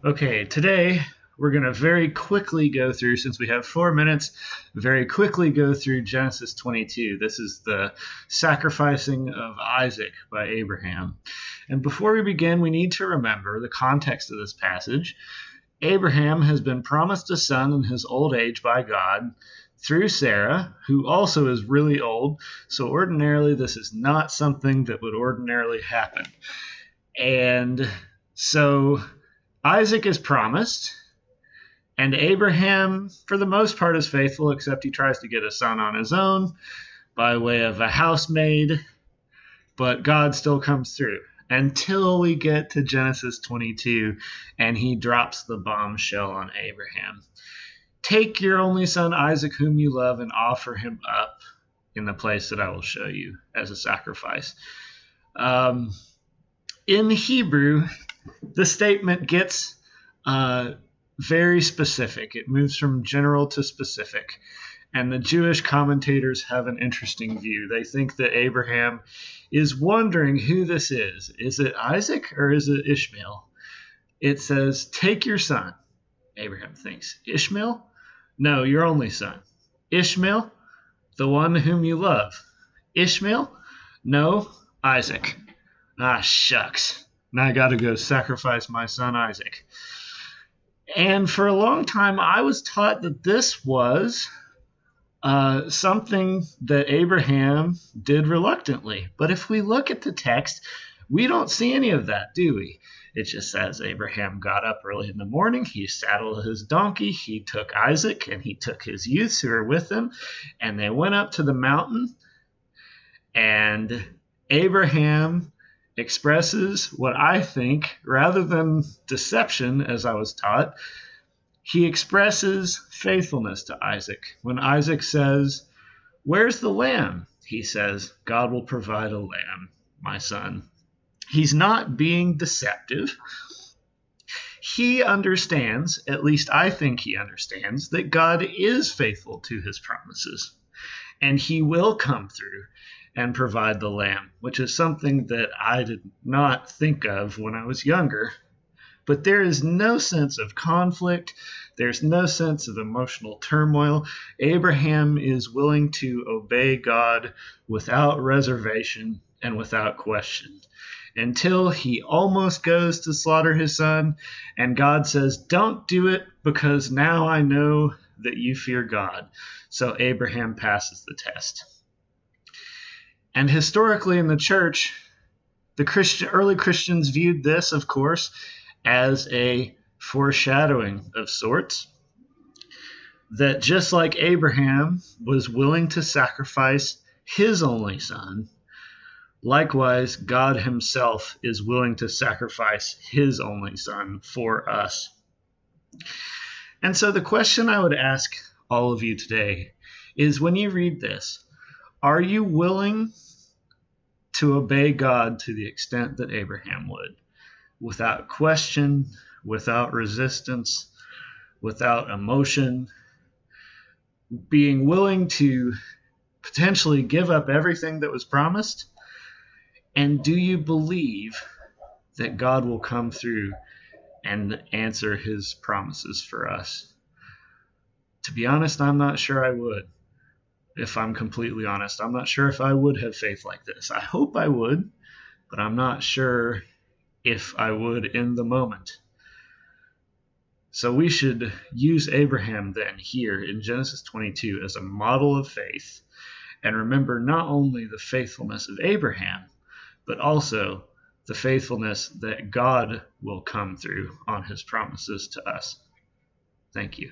Okay, today we're going to very quickly go through, since we have 4 minutes, very quickly go through Genesis 22. This is the sacrificing of Isaac by Abraham. And before we begin, we need to remember the context of this passage. Abraham has been promised a son in his old age by God through Sarah, who also is really old. So ordinarily, this is not something that would ordinarily happen. And so Isaac is promised, and Abraham, for the most part, is faithful, except he tries to get a son on his own by way of a housemaid, but God still comes through until we get to Genesis 22, and he drops the bombshell on Abraham. Take your only son Isaac, whom you love, and offer him up in the place that I will show you as a sacrifice. In Hebrew, the statement gets very specific. It moves from general to specific. And the Jewish commentators have an interesting view. They think that Abraham is wondering who this is. Is it Isaac or is it Ishmael? It says, take your son. Abraham thinks, Ishmael? No, your only son. Ishmael? The one whom you love. Ishmael? No, Isaac. Ah, shucks. Now I got to go sacrifice my son Isaac. And for a long time, I was taught that this was something that Abraham did reluctantly. But if we look at the text, we don't see any of that, do we? It just says Abraham got up early in the morning, he saddled his donkey, he took Isaac, and he took his youths who were with him, and they went up to the mountain, and Abraham expresses what I think, rather than deception, as I was taught, he expresses faithfulness to Isaac. When Isaac says, where's the lamb? He says, God will provide a lamb, my son. He's not being deceptive. He understands, at least I think he understands, that God is faithful to his promises, and he will come through and provide the lamb, which is something that I did not think of when I was younger. But there is no sense of conflict. There's no sense of emotional turmoil. Abraham is willing to obey God without reservation and without question until he almost goes to slaughter his son. And God says, don't do it because now I know that you fear God. So Abraham passes the test. And historically in the church, the early Christians viewed this, of course, as a foreshadowing of sorts. That just like Abraham was willing to sacrifice his only son, likewise, God himself is willing to sacrifice his only son for us. And so the question I would ask all of you today is, when you read this, are you willing to obey God to the extent that Abraham would, without question, without resistance, without emotion, being willing to potentially give up everything that was promised? And do you believe that God will come through and answer his promises for us? To be honest, I'm not sure I would. If I'm completely honest, I'm not sure if I would have faith like this. I hope I would, but I'm not sure if I would in the moment. So we should use Abraham then here in Genesis 22 as a model of faith, and remember not only the faithfulness of Abraham, but also the faithfulness that God will come through on his promises to us. Thank you.